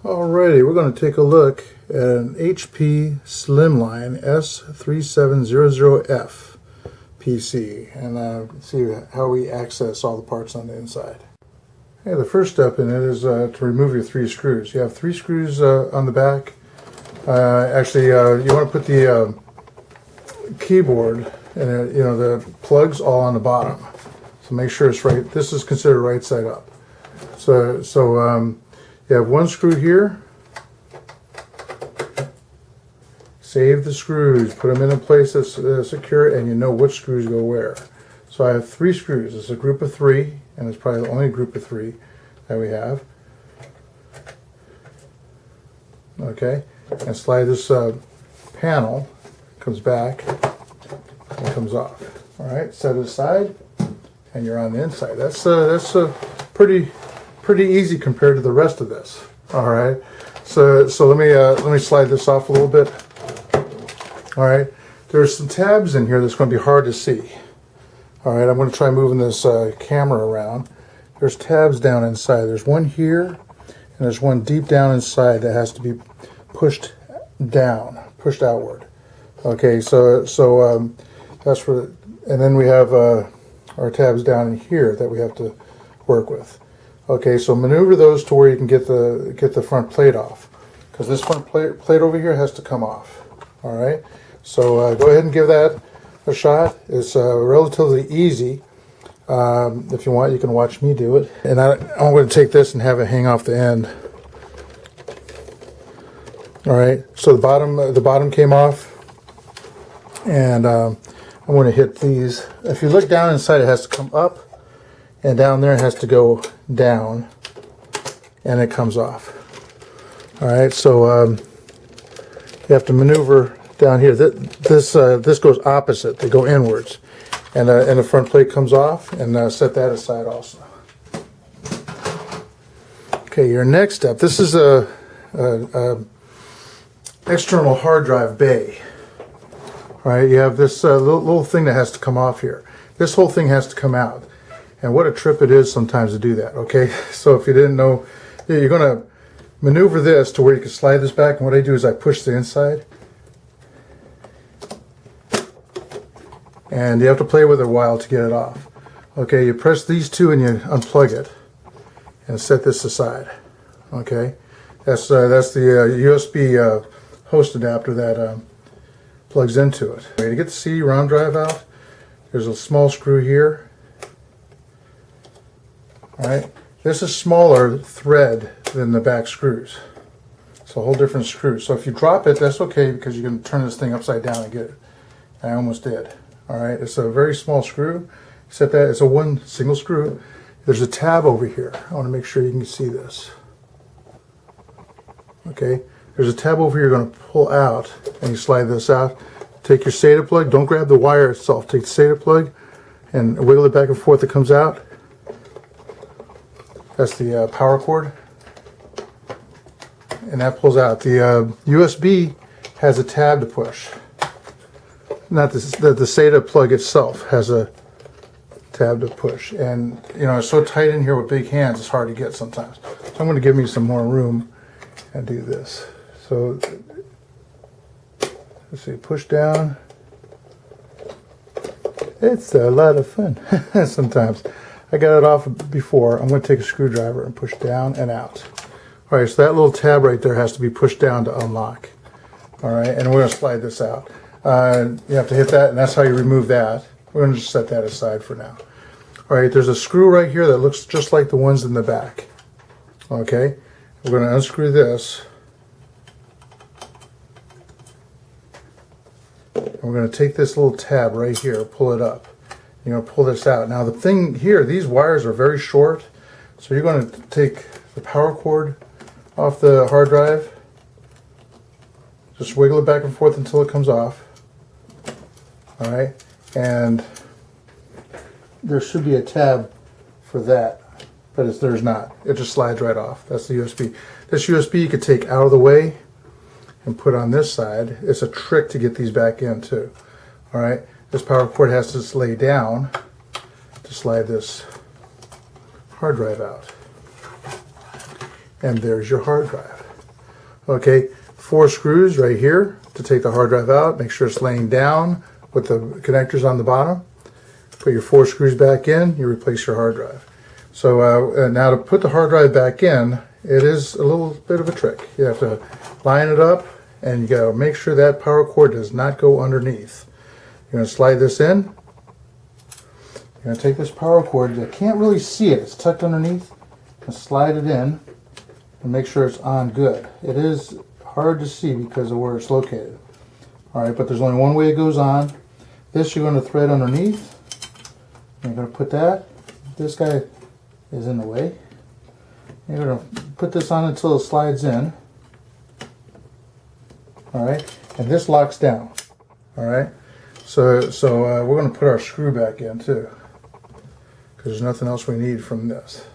Alrighty, we're going to take a look at an HP Slimline s3700f PC and see how we access all the parts on the inside. Okay, the first step in it is to remove your 3 screws. You have 3 screws on the back. You want to put the keyboard and the plugs all on the bottom. So make sure it's right. This is considered right side up. So you have 1 screw here. Save the screws, put them in a place that's secure, and you know which screws go where. So I have 3 screws. It's a group of 3, and it's probably the only group of 3 that we have. Okay, and slide this panel, comes back, and comes off. All right, set it aside, and you're on the inside. That's pretty easy compared to the rest of this. All right, so let me slide this off a little bit. All right, there's some tabs in here that's going to be hard to see. All right, I'm going to try moving this camera around. There's tabs down inside. There's one here, and there's one deep down inside that has to be pushed down, pushed outward. Okay, so that's for, and then we have our tabs down in here that we have to work with. Okay, so maneuver those to where you can get the front plate off, because this front plate over here has to come off. All right, so go ahead and give that a shot. It's relatively easy. If you want, you can watch me do it. And I'm going to take this and have it hang off the end. All right, so the bottom came off, and I'm going to hit these. If you look down inside, it has to come up, and down there it has to go down, and it comes off. All right, so you have to maneuver down here. This goes opposite. They go inwards, and the front plate comes off, and set that aside also. Okay, your next step. This is a external hard drive bay. All right, you have this little thing that has to come off here. This whole thing has to come out, and what a trip it is sometimes to do that. Okay, so if you didn't know, you're going to maneuver this to where you can slide this back, and what I do is I push the inside, and you have to play with it a while to get it off. Okay, you press these 2 and you unplug it and set this aside. Okay, that's the USB host adapter that plugs into it. To get the CD-ROM drive out, there's a small screw here. All right, this is smaller thread than the back screws. It's a whole different screw. So if you drop it, that's okay, because you can turn this thing upside down and get it. I almost did. All right, it's a very small screw. Set that. It's a 1 single screw. There's a tab over here. I want to make sure you can see this. Okay, there's a tab over here you're going to pull out, and you slide this out. Take your SATA plug. Don't grab the wire itself. Take the SATA plug and wiggle it back and forth. It comes out. That's the power cord, and that pulls out. The USB has a tab to push. Not the SATA plug itself has a tab to push, and it's so tight in here with big hands, it's hard to get sometimes. So I'm going to give me some more room and do this. So let's see, push down. It's a lot of fun sometimes. I got it off before. I'm going to take a screwdriver and push down and out. All right, so that little tab right there has to be pushed down to unlock. All right, and we're going to slide this out. You have to hit that, and that's how you remove that. We're going to just set that aside for now. All right, there's a screw right here that looks just like the ones in the back. Okay, we're going to unscrew this. And we're going to take this little tab right here, pull it up. You're going to pull this out. Now the thing here, these wires are very short, so you're going to take the power cord off the hard drive. Just wiggle it back and forth until it comes off. All right, and there should be a tab for that, but there's not. It just slides right off. That's the USB. This USB you could take out of the way and put on this side. It's a trick to get these back in too. All right, this power cord has to lay down to slide this hard drive out. And there's your hard drive. Okay, 4 screws right here to take the hard drive out. Make sure it's laying down with the connectors on the bottom. Put your 4 screws back in, you replace your hard drive. So now to put the hard drive back in, it is a little bit of a trick. You have to line it up, and you got to make sure that power cord does not go underneath. You're going to slide this in. You're going to take this power cord. You can't really see it. It's tucked underneath. And slide it in and make sure it's on good. It is hard to see because of where it's located. Alright, but there's only one way it goes on. This you're going to thread underneath. You're going to put that. This guy is in the way. You're going to put this on until it slides in. Alright, and this locks down. Alright, so we're going to put our screw back in too, because there's nothing else we need from this.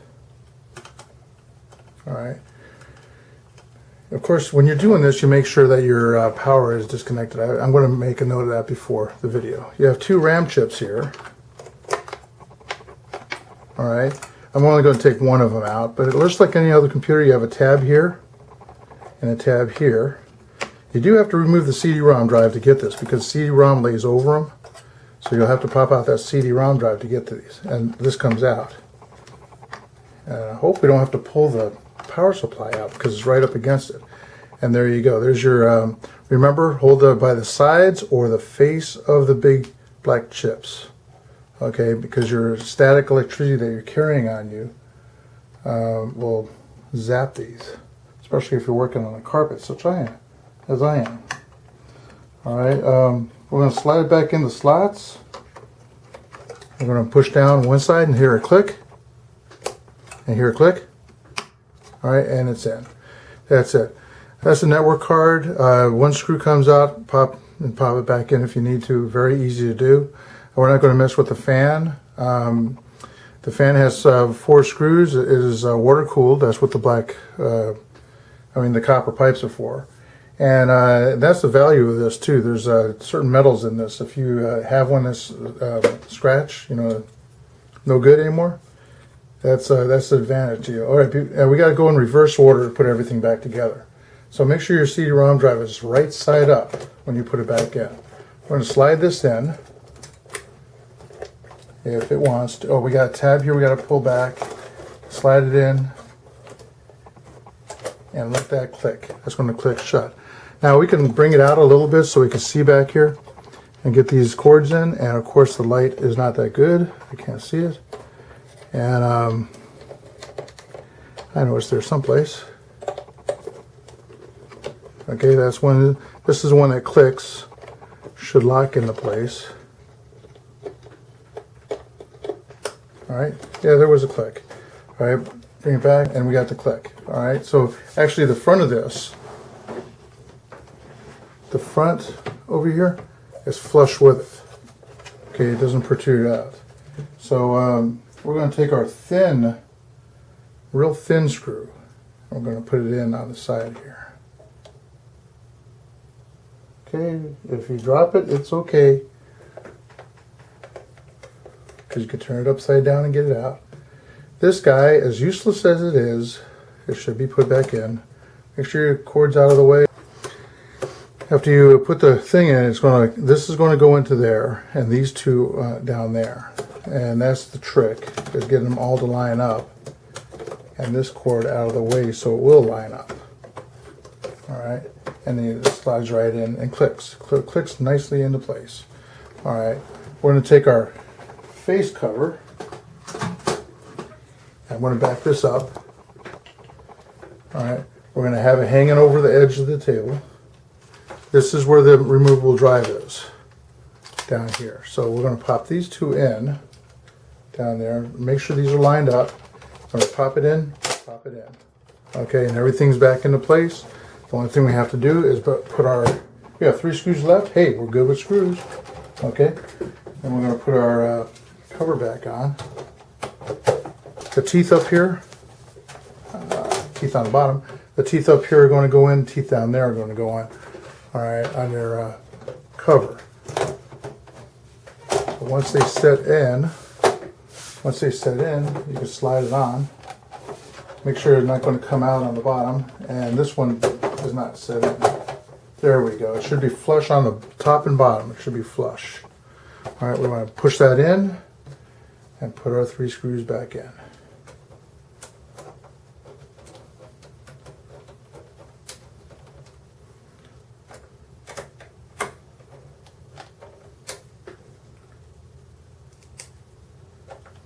Alright. Of course, when you're doing this, you make sure that your power is disconnected. I'm going to make a note of that before the video. You have 2 RAM chips here. Alright. I'm only going to take one of them out, but it looks like any other computer. You have a tab here and a tab here. You do have to remove the CD-ROM drive to get this, because CD-ROM lays over them. So you'll have to pop out that CD-ROM drive to get to these. And this comes out. I hope we don't have to pull the power supply out because it's right up against it. And there you go. There's your, remember, hold it by the sides or the face of the big black chips. Okay, because your static electricity that you're carrying on you will zap these, especially if you're working on a carpet. So try it, as I am. Alright, we're going to slide it back in the slots. We're going to push down one side and hear a click. And hear a click. Alright, and it's in. That's it. That's the network card. One screw comes out, pop it back in if you need to. Very easy to do. We're not going to mess with the fan. The fan has 4 screws. It is water cooled. That's what the the copper pipes are for. And that's the value of this too. There's certain metals in this. If you have one that's scratched, no good anymore, that's the advantage to you. All right, we got to go in reverse order to put everything back together. So make sure your CD-ROM drive is right side up when you put it back in. We're going to slide this in. If it wants to. Oh, we got a tab here we got to pull back, slide it in, and let that click. That's going to click shut. Now we can bring it out a little bit so we can see back here and get these cords in, and of course the light is not that good. I can't see it. And I know it's there someplace. Okay, that's one. This is the one that clicks. Should lock into place. Alright, yeah, there was a click. Alright, bring it back, and we got the click. Alright, so actually the front of this, the front over here is flush with it. Okay, it doesn't protrude out. So we're going to take our thin, real thin screw, and we're going to put it in on the side here. Okay, if you drop it, it's okay, because you can turn it upside down and get it out. This guy, as useless as it is, it should be put back in. Make sure your cord's out of the way. After you put the thing in, this is going to go into there, and these two down there. And that's the trick, is getting them all to line up, and this cord out of the way so it will line up. Alright, and then it slides right in and clicks. Clicks nicely into place. Alright, we're going to take our face cover. I'm going to back this up. Alright, we're going to have it hanging over the edge of the table. This is where the removable drive is, down here. So we're going to pop these two in, down there. Make sure these are lined up. I'm going to pop it in, pop it in. Okay, and everything's back into place. The only thing we have to do is put our, we have 3 screws left. Hey, we're good with screws. Okay, and we're going to put our cover back on. The teeth up here, teeth on the bottom, the teeth up here are going to go in, teeth down there are going to go on. Alright, on your cover. So once they set in, you can slide it on. Make sure it's not going to come out on the bottom. And this one is not sitting. There we go. It should be flush on the top and bottom. It should be flush. All right, we want to push that in and put our 3 screws back in.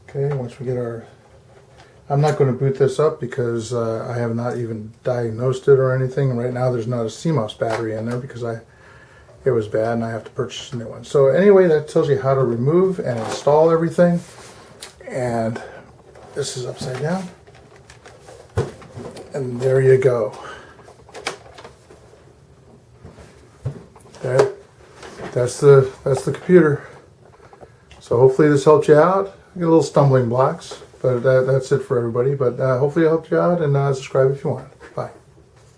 Okay, once we get our, I'm not going to boot this up because I have not even diagnosed it or anything. Right now there's not a CMOS battery in there because it was bad and I have to purchase a new one. So anyway, that tells you how to remove and install everything. And this is upside down. And there you go. That's the computer. So hopefully this helped you out. You get a little stumbling blocks, but that's it for everybody. But hopefully it helped you out, and subscribe if you want.